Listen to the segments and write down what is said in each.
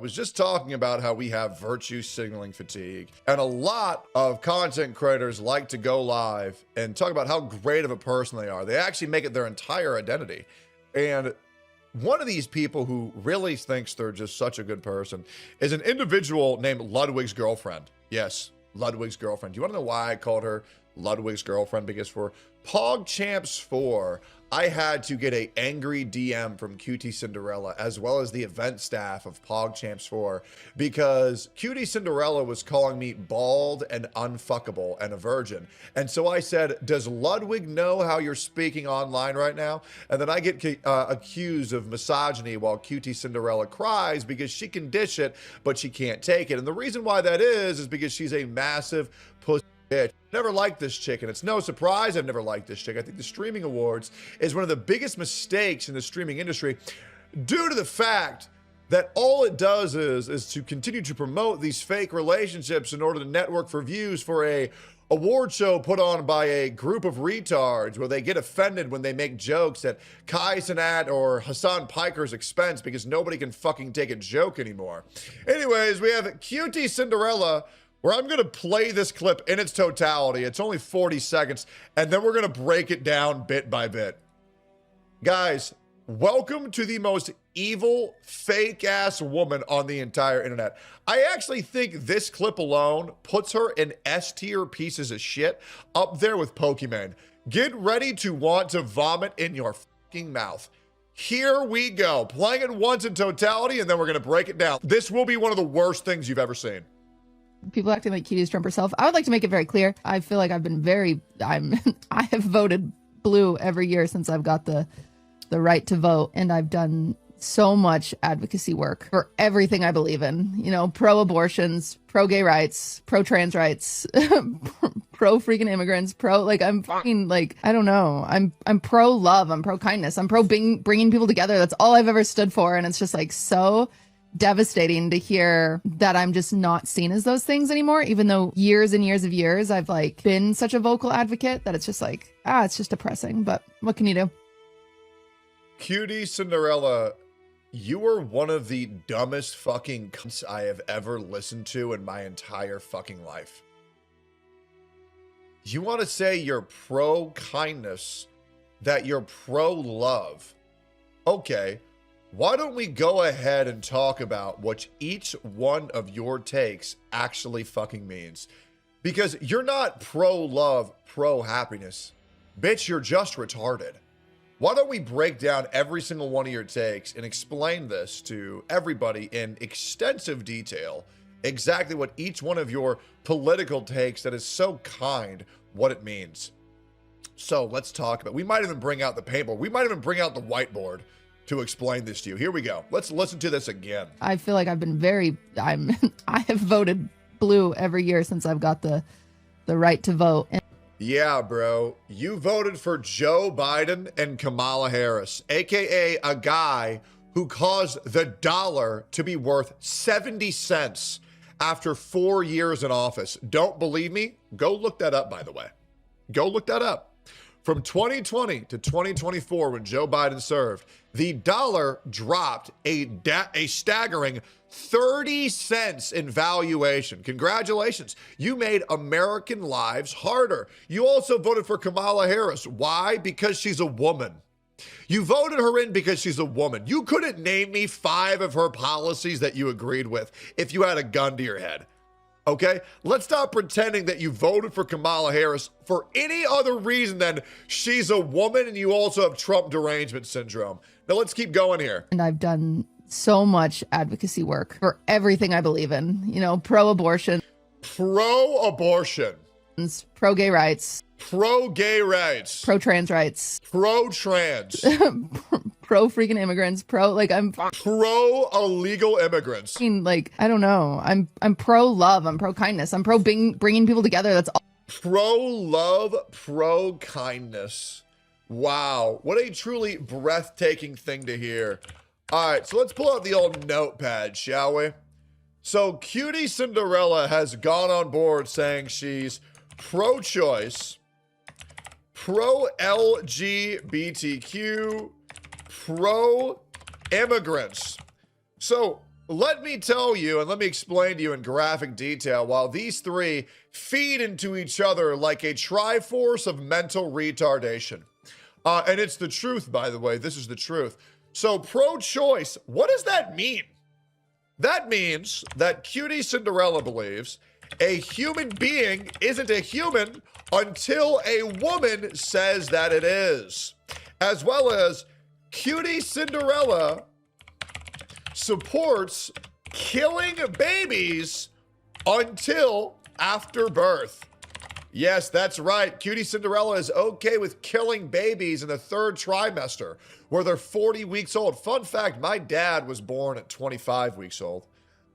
was just talking about how we have virtue signaling fatigue, and a lot of content creators like to go live and talk about how great of a person they are. They actually make it their entire identity. And one of these people who really thinks they're just such a good person is an individual named Ludwig's girlfriend. Yes, Ludwig's girlfriend. Do you want to know why I called her Ludwig's girlfriend? Because for PogChamps 4, I had to get a angry DM from QTCinderella as well as the event staff of PogChamps 4 because QTCinderella was calling me bald and unfuckable and a virgin. And so I said, does Ludwig know how you're speaking online right now? And then I get accused of misogyny while QTCinderella cries because she can dish it, but she can't take it. And the reason why that is because she's a massive pussy bitch. Never liked this chick, and it's no surprise I've never liked this chick. I think the streaming awards is one of the biggest mistakes in the streaming industry due to the fact that all it does is to continue to promote these fake relationships in order to network for views for a award show put on by a group of retards where they get offended when they make jokes at Kai Cenat or Hassan Piker's expense because nobody can fucking take a joke anymore. Anyways, we have QTCinderella, where I'm going to play this clip in its totality. It's only 40 seconds, and then we're going to break it down bit by bit. Guys, welcome to the most evil, fake-ass woman on the entire internet. I actually think this clip alone puts her in S-tier pieces of shit up there with Pokemon. Get ready to want to vomit in your fucking mouth. Here we go. Playing it once in totality, and then we're going to break it down. This will be one of the worst things you've ever seen. People acting like Cuties Trump herself. I would like to make it very clear. I feel like I've been I have voted blue every year since I've got the right to vote. And I've done so much advocacy work for everything I believe in, you know, pro-abortions, pro-gay rights, pro-trans rights, pro-freaking immigrants, I'm fucking like, I don't know. I'm pro-love. I'm pro-kindness. I'm pro-bringing people together. That's all I've ever stood for. And it's just like so devastating to hear that I'm just not seen as those things anymore, even though years and years of years I've like been such a vocal advocate that it's just like, it's just depressing, but what can you do? QTCinderella, you are one of the dumbest fucking cunts I have ever listened to in my entire fucking life. You want to say you're pro-kindness, that you're pro-love. Okay. Why don't we go ahead and talk about what each one of your takes actually fucking means? Because you're not pro-love, pro-happiness. Bitch, you're just retarded. Why don't we break down every single one of your takes and explain this to everybody in extensive detail, exactly what each one of your political takes that is so kind, what it means. So let's talk about, we might even bring out the paintboard. We might even bring out the whiteboard to explain this to you. Here we go. Let's listen to this again. I feel like I've been I have voted blue every year since I've got the right to vote. Yeah, bro. You voted for Joe Biden and Kamala Harris, aka a guy who caused the dollar to be worth 70 cents after 4 years in office. Don't believe me? Go look that up, by the way. Go look that up. From 2020 to 2024, when Joe Biden served, the dollar dropped a staggering 30 cents in valuation. Congratulations. You made American lives harder. You also voted for Kamala Harris. Why? Because she's a woman. You voted her in because she's a woman. You couldn't name me 5 of her policies that you agreed with if you had a gun to your head. Okay, let's stop pretending that you voted for Kamala Harris for any other reason than she's a woman and you also have Trump derangement syndrome. Now let's keep going here. And I've done so much advocacy work for everything I believe in, you know, pro-abortion, pro-abortion, pro-gay rights, pro-gay rights, pro-trans rights, pro-trans, pro-freaking immigrants, I'm pro-illegal immigrants. Like, I don't know. I'm pro-love. I'm pro-kindness. I'm pro-bringing people together. That's all. Pro-love, pro-kindness. Wow. What a truly breathtaking thing to hear. All right, so let's pull out the old notepad, shall we? So QTCinderella has gone on board saying she's pro-choice, pro-LGBTQ, pro-immigrants. So let me tell you and let me explain to you in graphic detail while these three feed into each other like a triforce of mental retardation. And it's the truth, by the way. This is the truth. So pro-choice, what does that mean? That means that QTCinderella believes a human being isn't a human until a woman says that it is. As well as QTCinderella supports killing babies until after birth. Yes, that's right. QTCinderella is okay with killing babies in the 3rd trimester, where they're 40 weeks old. Fun fact, my dad was born at 25 weeks old,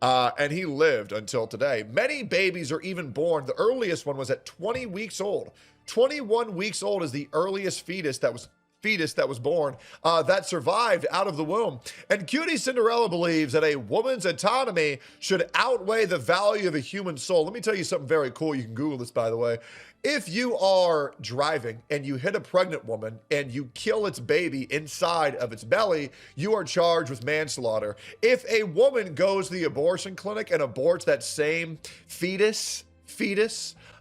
and he lived until today. Many babies are even born. The earliest one was at 20 weeks old. 21 weeks old is the earliest fetus that was born that survived out of the womb. And QTCinderella believes that a woman's autonomy should outweigh the value of a human soul. Let me tell you something very cool. You can Google this, by the way. If you are driving and you hit a pregnant woman and you kill its baby inside of its belly, you are charged with manslaughter. If a woman goes to the abortion clinic and aborts that same fetus,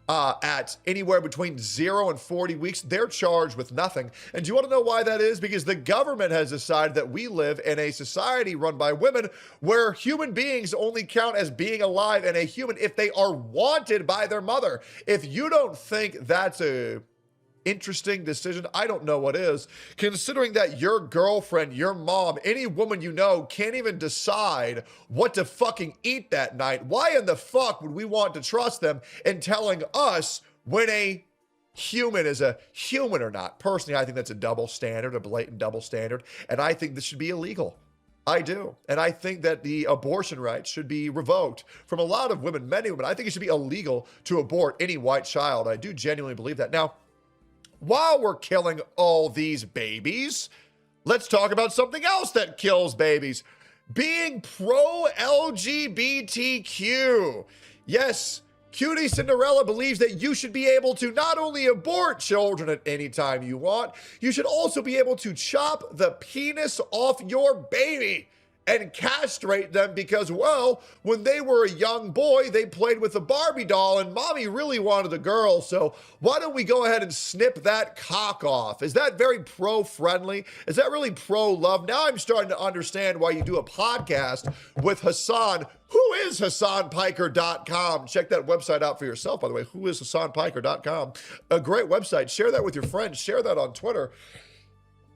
at anywhere between 0 and 40 weeks, they're charged with nothing. And do you want to know why that is? Because the government has decided that we live in a society run by women where human beings only count as being alive and a human if they are wanted by their mother. If you don't think that's a interesting decision, I don't know what is, considering that your girlfriend, your mom, any woman you know can't even decide what to fucking eat that night. Why in the fuck would we want to trust them in telling us when a human is a human or not? Personally, I think that's a double standard, a blatant double standard, and I think this should be illegal. I do. And I think that the abortion rights should be revoked from a lot of women, many women. I think it should be illegal to abort any white child. I do genuinely believe that. Now, while we're killing all these babies, let's talk about something else that kills babies. Being pro-LGBTQ. Yes, QTCinderella believes that you should be able to not only abort children at any time you want, you should also be able to chop the penis off your baby and castrate them because, well, when they were a young boy, they played with a Barbie doll and mommy really wanted a girl. So why don't we go ahead and snip that cock off? Is that very pro-friendly? Is that really pro-love? Now I'm starting to understand why you do a podcast with Hassan. Who is HassanPiker.com? Check that website out for yourself, by the way. Who is HassanPiker.com? A great website. Share that with your friends. Share that on Twitter.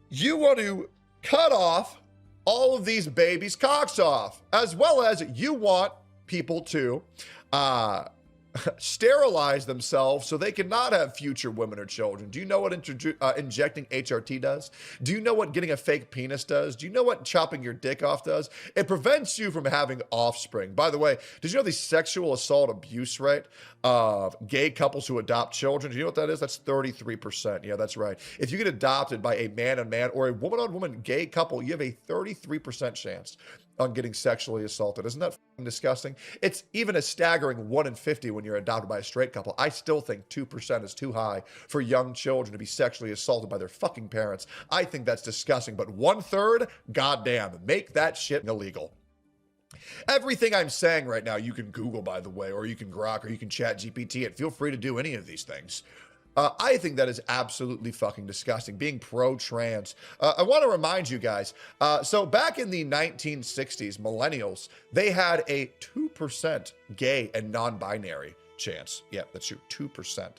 You want to cut off all of these babies' cocks off, as well as you want people to sterilize themselves so they cannot have future women or children. Do you know what injecting HRT does? Do you know what getting a fake penis does? Do you know what chopping your dick off does? It prevents you from having offspring. By the way, did you know the sexual assault abuse rate of gay couples who adopt children? Do you know what that is? That's 33%. Yeah, that's right. If you get adopted by a man on man or a woman on woman gay couple, you have a 33% chance on getting sexually assaulted. Isn't that disgusting? It's even a staggering 1 in 50 when you're adopted by a straight couple. I still think 2% is too high for young children to be sexually assaulted by their fucking parents. I think that's disgusting, but 1/3, goddamn, make that shit illegal. Everything I'm saying right now, you can Google, by the way, or you can Grok, or you can chat GPT it. Feel free to do any of these things. I think that is absolutely fucking disgusting, being pro-trans. I want to remind you guys, so back in the 1960s, millennials, they had a 2% gay and non-binary chance. Yeah, that's true, 2%,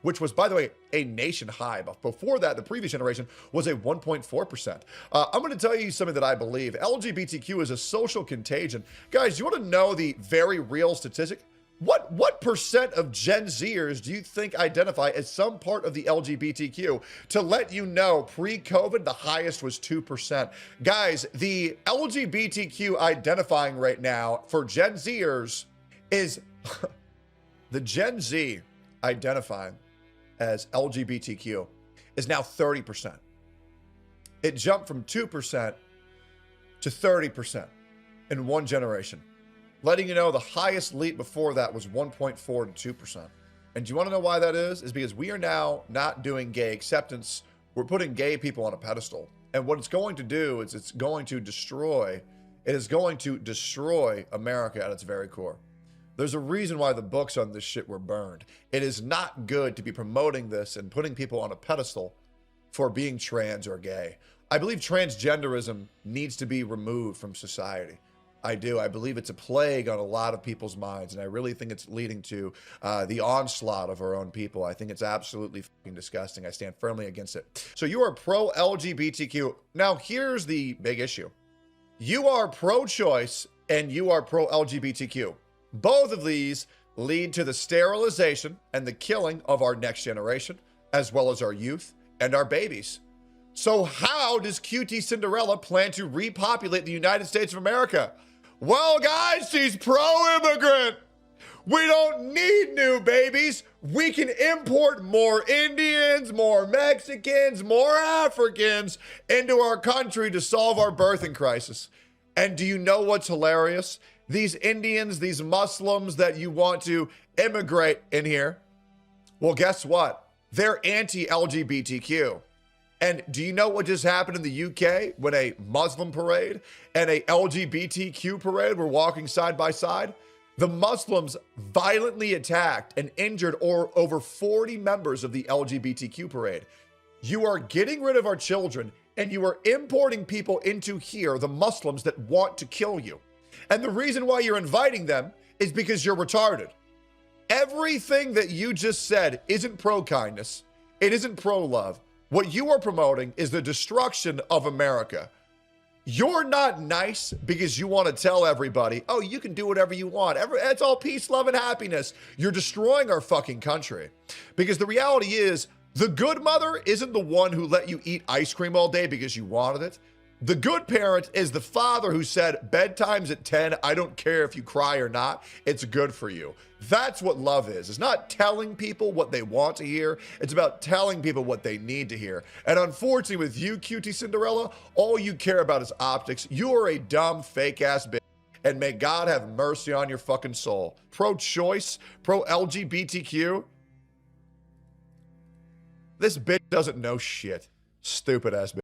which was, by the way, a nation high. But before that, the previous generation was a 1.4%. I'm going to tell you something that I believe. LGBTQ is a social contagion. Guys, you want to know the very real statistic? What percent of Gen Zers do you think identify as some part of the LGBTQ? To let you know, pre-COVID, the highest was 2%. Guys, the LGBTQ identifying right now for Gen Zers is the Gen Z identifying as LGBTQ is now 30%. It jumped from 2% to 30% in one generation. Letting you know the highest leap before that was 1.4 to 2%. And do you want to know why that is? Is because we are now not doing gay acceptance. We're putting gay people on a pedestal. And what it's going to do is it's going to destroy It is going to destroy America at its very core. There's a reason why the books on this shit were burned. It is not good to be promoting this and putting people on a pedestal for being trans or gay. I believe transgenderism needs to be removed from society. I do. I believe it's a plague on a lot of people's minds, and I really think it's leading to the onslaught of our own people. I think it's absolutely fucking disgusting. I stand firmly against it. So you are pro-LGBTQ. Now, here's the big issue. You are pro-choice and you are pro-LGBTQ. Both of these lead to the sterilization and the killing of our next generation, as well as our youth and our babies. So how does QTCinderella plan to repopulate the United States of America? Well, guys, she's pro-immigrant. We don't need new babies. We can import more Indians, more Mexicans, more Africans into our country to solve our birthing crisis. And do you know what's hilarious? These Indians, these Muslims that you want to immigrate in here, well, guess what? They're anti-LGBTQ. And do you know what just happened in the UK when a Muslim parade and a LGBTQ parade were walking side by side? The Muslims violently attacked and injured over 40 members of the LGBTQ parade. You are getting rid of our children and you are importing people into here, the Muslims that want to kill you. And the reason why you're inviting them is because you're retarded. Everything that you just said isn't pro-kindness. It isn't pro-love. What you are promoting is the destruction of America. You're not nice because you want to tell everybody, oh, you can do whatever you want. It's all peace, love, and happiness. You're destroying our fucking country. Because the reality is, the good mother isn't the one who let you eat ice cream all day because you wanted it. The good parent is the father who said, bedtime's at 10, I don't care if you cry or not, it's good for you. That's what love is. It's not telling people what they want to hear, it's about telling people what they need to hear. And unfortunately with you, QTCinderella, all you care about is optics. You are a dumb, fake-ass bitch, and may God have mercy on your fucking soul. Pro-choice, pro-LGBTQ. This bitch doesn't know shit. Stupid-ass bitch.